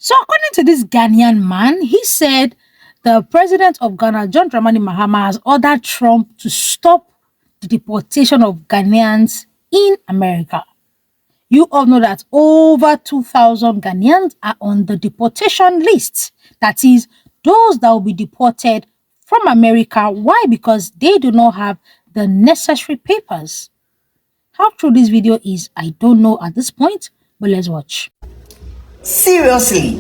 So according to this Ghanaian man, he said the president of Ghana, John Dramani Mahama, has ordered Trump to stop the deportation of Ghanaians in America. You all know that over 2,000 Ghanaians are on the deportation list. That is, those that will be deported from America. Why? Because they do not have the necessary papers. How true this video is, I don't know at this point, but let's watch. Seriously,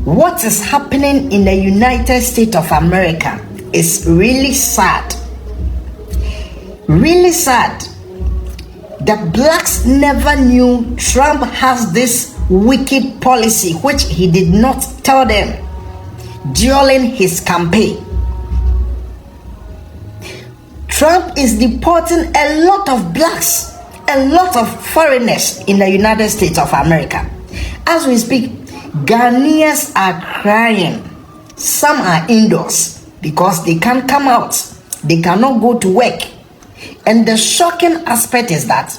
what is happening in the United States of America is really sad. Really sad. The blacks never knew Trump has this wicked policy which he did not tell them during his campaign. Trump is deporting a lot of blacks, a lot of foreigners in the United States of America. As we speak, Ghanaians are crying. Some are indoors because they can't come out. They cannot go to work. And the shocking aspect is that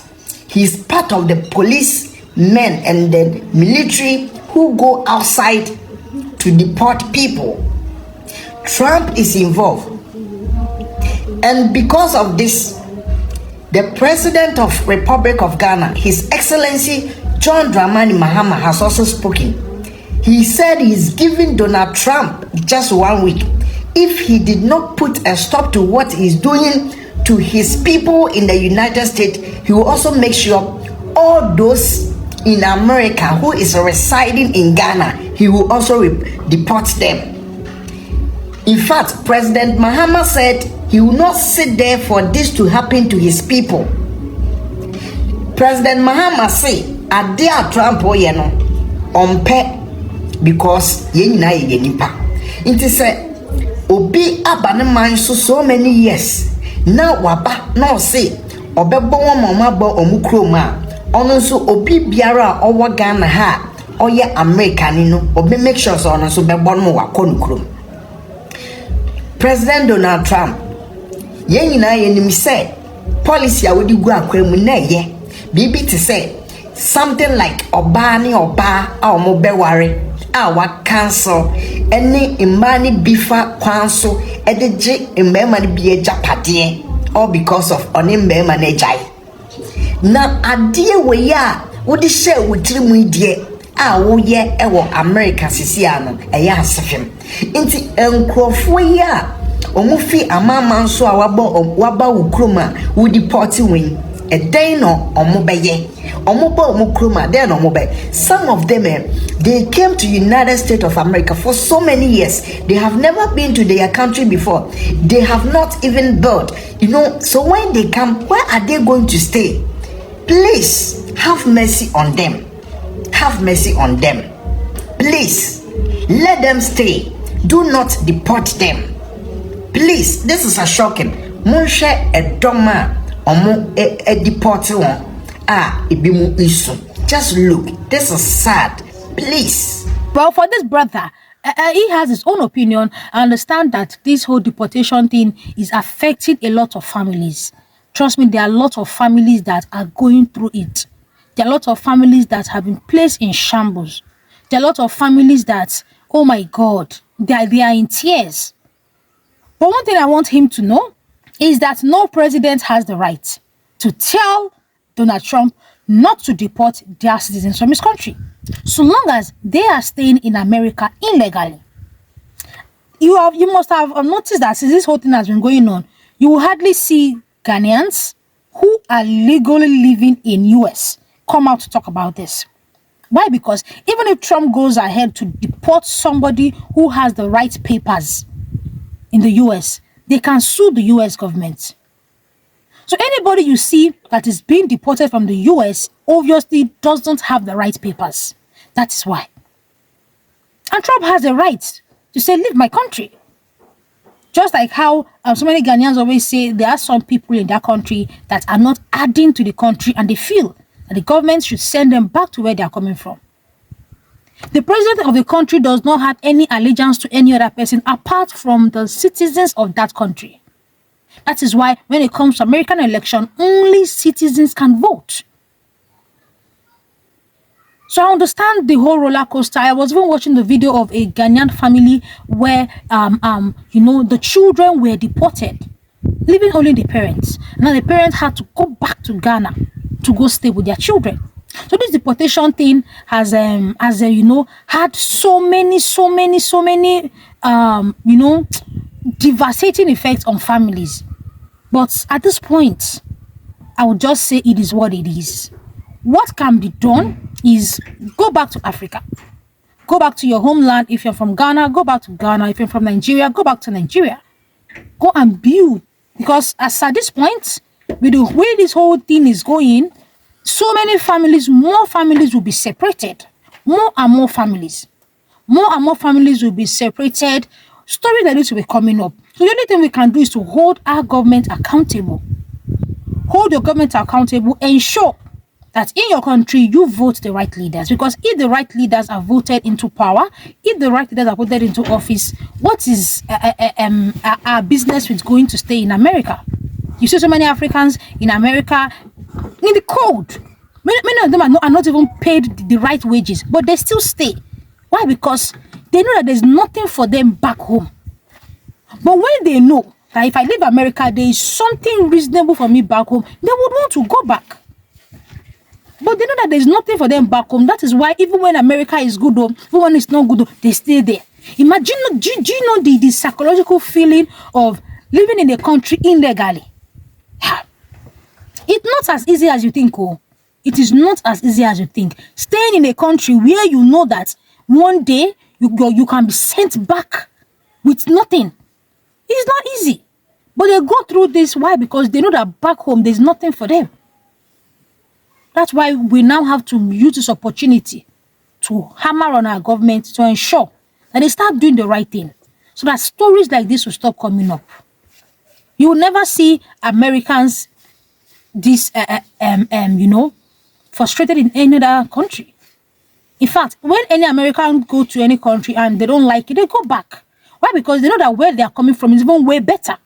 he's part of the police men and the military who go outside to deport people. Trump is involved. And because of this, the president of Republic of Ghana, His Excellency John Dramani Mahama, has also spoken. He said he's giving Donald Trump just 1 week. If he did not put a stop to what he's doing to his people in the United States, he will also make sure all those in America who is residing in Ghana, he will also deport them. In fact, President Mahama said he will not sit there for this to happen to his people. President Mahama say, "Adia Trump oyeno ompe because yenina yenipa." It is a obi abaneman so many years. Now waba no say obebo mama bo omukroma ono nso obi biara owo Ghana ha oye American no obi make sure so ono nso bebo no wakɔ President Donald Trump yenina yenim say policy a wodi gu akwam na ye bibi te say something like oba a omo beware a wa cancel any imani bifa kwanso edeje mbema ni bie japade all because of oni mbema na jai na adie we ya wodi she wotiri mu die a wo ye ewo America sisi ano eya asefem nti enkrofo ya omufi amama nso a waba ukroma wodi porti win a day no omobeye omoba omukroma then omobe. Some of them they came to United States of America for so many years. They have never been to their country before. They have not even built, so when they come, where are they going to stay? Please have mercy on them. Have mercy on them. Please let them stay. Do not deport them. Please, this is a shocking. Munshe a doma omo a deport one. Ibimu isu. Just look. This is sad. Please. Well, for this brother, he has his own opinion. I understand that this whole deportation thing is affecting a lot of families. Trust me, there are a lot of families that are going through it. There are a lot of families that have been placed in shambles. There are a lot of families that, oh my God, they are in tears. But one thing I want him to know is that no president has the right to tell Donald Trump not to deport their citizens from his country, so long as they are staying in America illegally. You must have noticed that since this whole thing has been going on, you will hardly see Ghanaians who are legally living in US come out to talk about this. Why? Because even if Trump goes ahead to deport somebody who has the right papers in the US, they can sue the US government. So anybody you see that is being deported from the US obviously doesn't have the right papers. That is why. And Trump has the right to say, leave my country. Just like how so many Ghanaians always say there are some people in that country that are not adding to the country and they feel that the government should send them back to where they are coming from. The president of the country does not have any allegiance to any other person apart from the citizens of that country. That is why when it comes to American election, only citizens can vote. So I understand the whole roller coaster. I was even watching the video of a Ghanaian family where the children were deported, leaving only the parents. Now the parents had to go back to Ghana to go stay with their children. So this deportation thing has had so many devastating effects on families. But at this point, I would just say it is what it is. What can be done is go back to Africa. Go back to your homeland. If you're from Ghana, go back to Ghana. If you're from Nigeria, go back to Nigeria. Go and build. Because as at this point, with the way this whole thing is going, so many families, more families will be separated. More and more families. More and more families will be separated. Stories like this will be coming up. So the only thing we can do is to hold our government accountable. Hold your government accountable. Ensure that in your country you vote the right leaders, because if the right leaders are voted into power, if the right leaders are voted into office, what is our business with going to stay in America? You see so many Africans in America in the cold. Many of them are not even paid the right wages, but they still stay. Why? Because they know that there's nothing for them back home. But when they know that if I leave America, there is something reasonable for me back home, they would want to go back. But they know that there's nothing for them back home. That is why even when America is good, even when it's not good, they stay there. Imagine, do you know the psychological feeling of living in a country illegally? It's not as easy as you think. It is not as easy as you think. Staying in a country where you know that one day you can be sent back with nothing. It's not easy. But they go through this. Why? Because they know that back home there's nothing for them. That's why we now have to use this opportunity to hammer on our government to ensure that they start doing the right thing, so that stories like this will stop coming up. You will never see Americans frustrated in any other country. In fact, when any American go to any country and they don't like it, they go back. Why? Because they know that where they are coming from is even way better.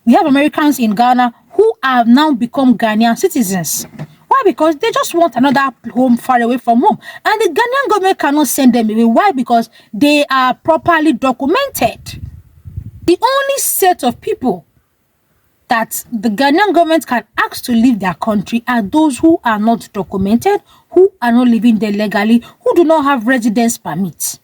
We have Americans in Ghana who have now become Ghanaian citizens. Why? Because they just want another home far away from home. And the Ghanaian government cannot send them away. Why? Because they are properly documented. The only set of people that the Ghanaian government can ask to leave their country are those who are not documented, who are not living there legally, who do not have residence permits.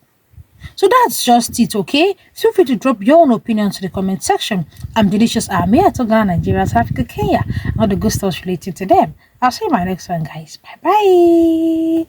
So that's just it, okay? Feel free to drop your own opinion to the comment section. I'm Delicious Army. I talk Ghana, Nigeria, South Africa, Kenya, and all the good stuff related to them. I'll see you in my next one, guys. Bye-bye.